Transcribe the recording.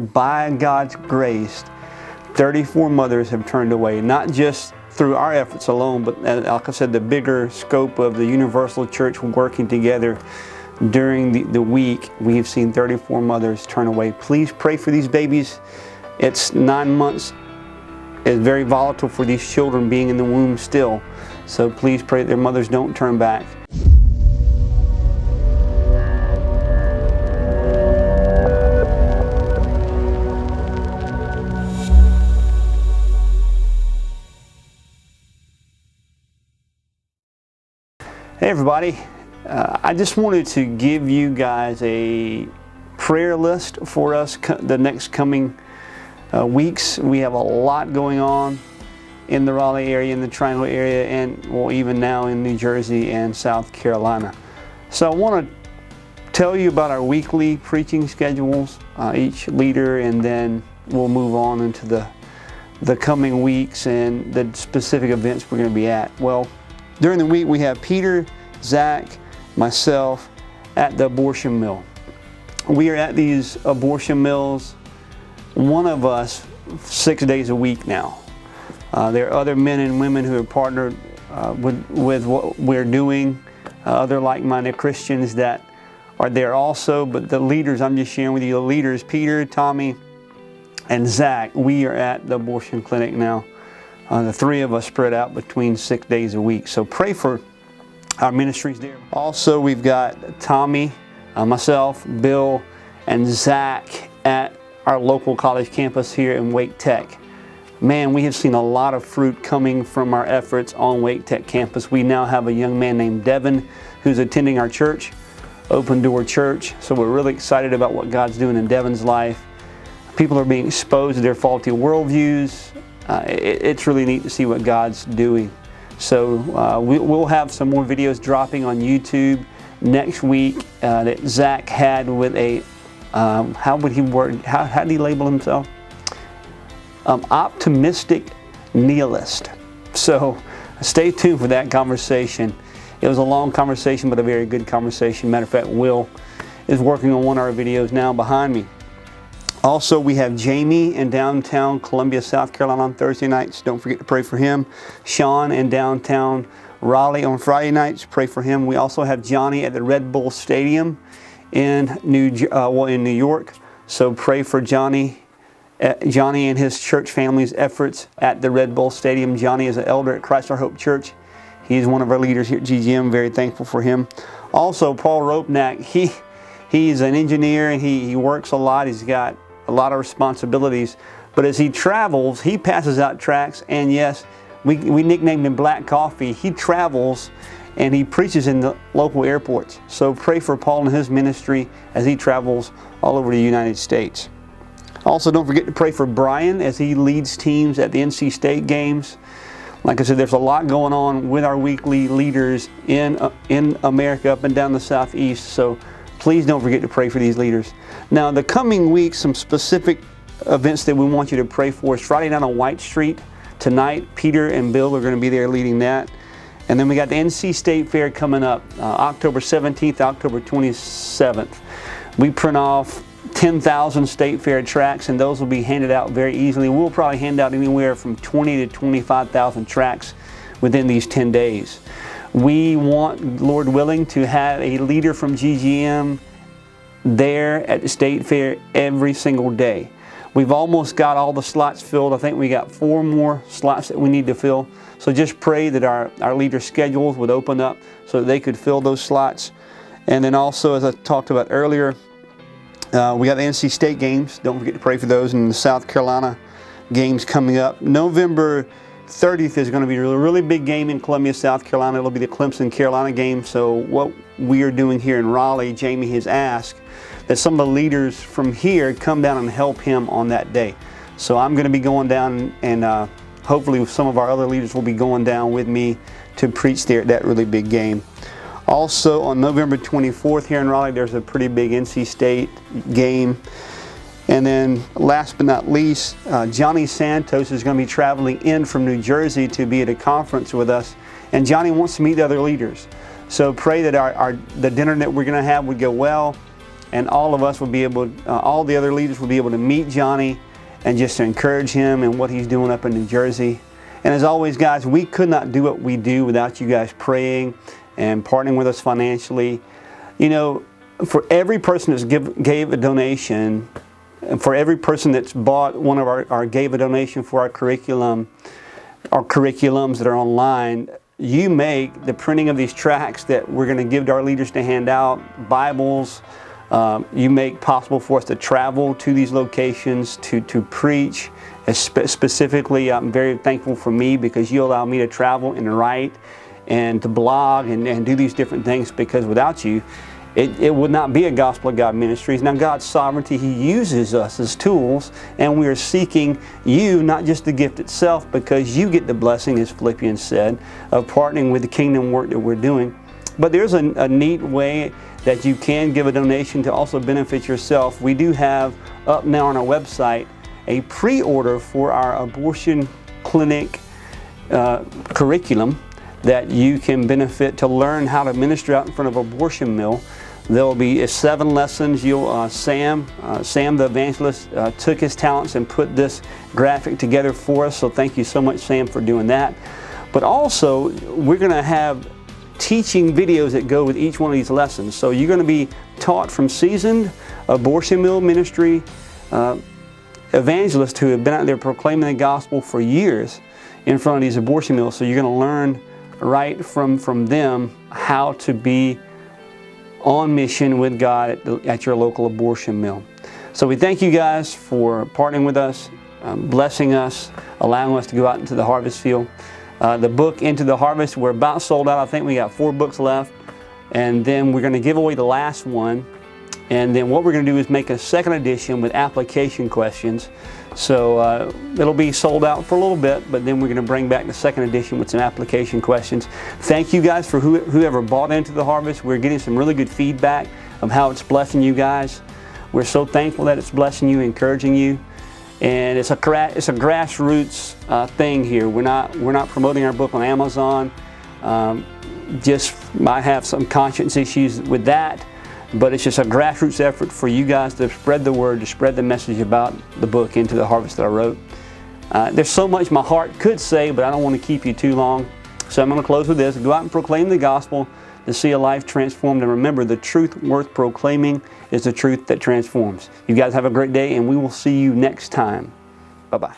By God's grace, 34 mothers have turned away, not just through our efforts alone, but like I said, the bigger scope of the universal church working together during the week. We have seen 34 mothers turn away. Please pray for these babies. It's 9 months. It's very volatile for these children being in the womb still. So please pray that their mothers don't turn back. Hey everybody, I just wanted to give you guys a prayer list for us the next coming weeks. We have a lot going on in the Raleigh area, in the Triangle area, and well, even now in New Jersey and South Carolina. So I want to tell you about our weekly preaching schedules, each leader, and then we'll move on into the coming weeks and the specific events we're going to be at. Well, during the week we have Peter, Zach, myself at the abortion mill. We are at these abortion mills, one of us, 6 days a week now. There are other men and women who are partnered with what we're doing, other like-minded Christians that are there also, but the leaders, I'm just sharing with you, the leaders, Peter, Tommy, and Zach, we are at the abortion clinic now. The three of us spread out between 6 days a week. So pray for our ministries there. Also, we've got Tommy, myself, Bill, and Zach at our local college campus here in Wake Tech. Man, we have seen a lot of fruit coming from our efforts on Wake Tech campus. We now have a young man named Devin who's attending our church, Open Door Church. So we're really excited about what God's doing in Devin's life. People are being exposed to their faulty worldviews. It's really neat to see what God's doing. So we'll have some more videos dropping on YouTube next week that Zach had with a, how would he word, how did he label himself? Optimistic nihilist. So stay tuned for that conversation. It was a long conversation, but a very good conversation. Matter of fact, Will is working on one of our videos now behind me. Also, we have Jamie in downtown Columbia, South Carolina on Thursday nights. Don't forget to pray for him. Sean in downtown Raleigh on Friday nights. Pray for him. We also have Johnny at the Red Bull Stadium in New York. So pray for Johnny and his church family's efforts at the Red Bull Stadium. Johnny is an elder at Christ Our Hope Church. He's one of our leaders here at GGM. Very thankful for him. Also, Paul Ropnack. He's an engineer and he works a lot. He's got a lot of responsibilities, but as he travels, he passes out tracts, and yes, we nicknamed him Black Coffee. He travels and he preaches in the local airports. So pray for Paul and his ministry as he travels all over the United States. Also, don't forget to pray for Brian as he leads teams at the NC State games. Like I said, there's a lot going on with our weekly leaders in America, up and down the Southeast. So please don't forget to pray for these leaders. Now, the coming week, some specific events that we want you to pray for is Friday night on White Street. Tonight, Peter and Bill are going to be there leading that. And then we got the NC State Fair coming up, October 17th, October 27th. We print off 10,000 State Fair tracts, and those will be handed out very easily. We'll probably hand out anywhere from 20 to 25,000 tracts within these 10 days. We want, Lord willing, to have a leader from GGM there at the State Fair every single day. We've almost got all the slots filled. I think we got 4 more slots that we need to fill. So just pray that our leaders' schedules would open up so that they could fill those slots. And then also, as I talked about earlier, we got the NC State games. Don't forget to pray for those, and the South Carolina games coming up. November 30th is going to be a really big game in Columbia, South Carolina. It'll be the Clemson-Carolina game. So what we are doing here in Raleigh, Jamie has asked that some of the leaders from here come down and help him on that day. So I'm going to be going down, and hopefully some of our other leaders will be going down with me to preach there at that really big game. Also on November 24th here in Raleigh, there's a pretty big NC State game. And then last but not least, Johnny Santos is going to be traveling in from New Jersey to be at a conference with us. And Johnny wants to meet the other leaders. So pray that the dinner that we're going to have would go well, and all of us will be able, all the other leaders will be able to meet Johnny and just to encourage him in what he's doing up in New Jersey. And as always, guys, we could not do what we do without you guys praying and partnering with us financially. You know, for every person that's gave a donation, and for every person that's bought one of our gave a donation for our curriculums that are online, you make the printing of these tracts that we're going to give to our leaders to hand out, Bibles. You make possible for us to travel to these locations to preach. Specifically, I'm very thankful for me because you allow me to travel and write and to blog and do these different things, because without you, it would not be a Gospel of God Ministries. Now, God's sovereignty, He uses us as tools, and we are seeking you, not just the gift itself, because you get the blessing, as Philippians said, of partnering with the kingdom work that we're doing. But there's a neat way that you can give a donation to also benefit yourself. We do have up now on our website a pre-order for our abortion clinic curriculum that you can benefit to learn how to minister out in front of an abortion mill. There will be 7 lessons. Sam the evangelist took his talents and put this graphic together for us, so thank you so much, Sam, for doing that. But also, we're going to have teaching videos that go with each one of these lessons. So you're going to be taught from seasoned abortion mill ministry evangelists who have been out there proclaiming the gospel for years in front of these abortion mills. So you're going to learn right from them how to be on mission with God at your local abortion mill. So we thank you guys for partnering with us, blessing us, allowing us to go out into the harvest field. The book, Into the Harvest, we're about sold out. I think we got 4 books left. And then we're going to give away the last one. And then what we're going to do is make a second edition with application questions. So it'll be sold out for a little bit, but then we're going to bring back the second edition with some application questions. Thank you guys for whoever bought into the harvest. We're getting some really good feedback of how it's blessing you guys. We're so thankful that it's blessing you, encouraging you. And it's a grassroots thing here. We're not promoting our book on Amazon. I have some conscience issues with that. But it's just a grassroots effort for you guys to spread the word, to spread the message about the book, Into the Harvest, that I wrote. There's so much my heart could say, but I don't want to keep you too long. So I'm going to close with this. Go out and proclaim the gospel to see a life transformed. And remember, the truth worth proclaiming is the truth that transforms. You guys have a great day, and we will see you next time. Bye-bye.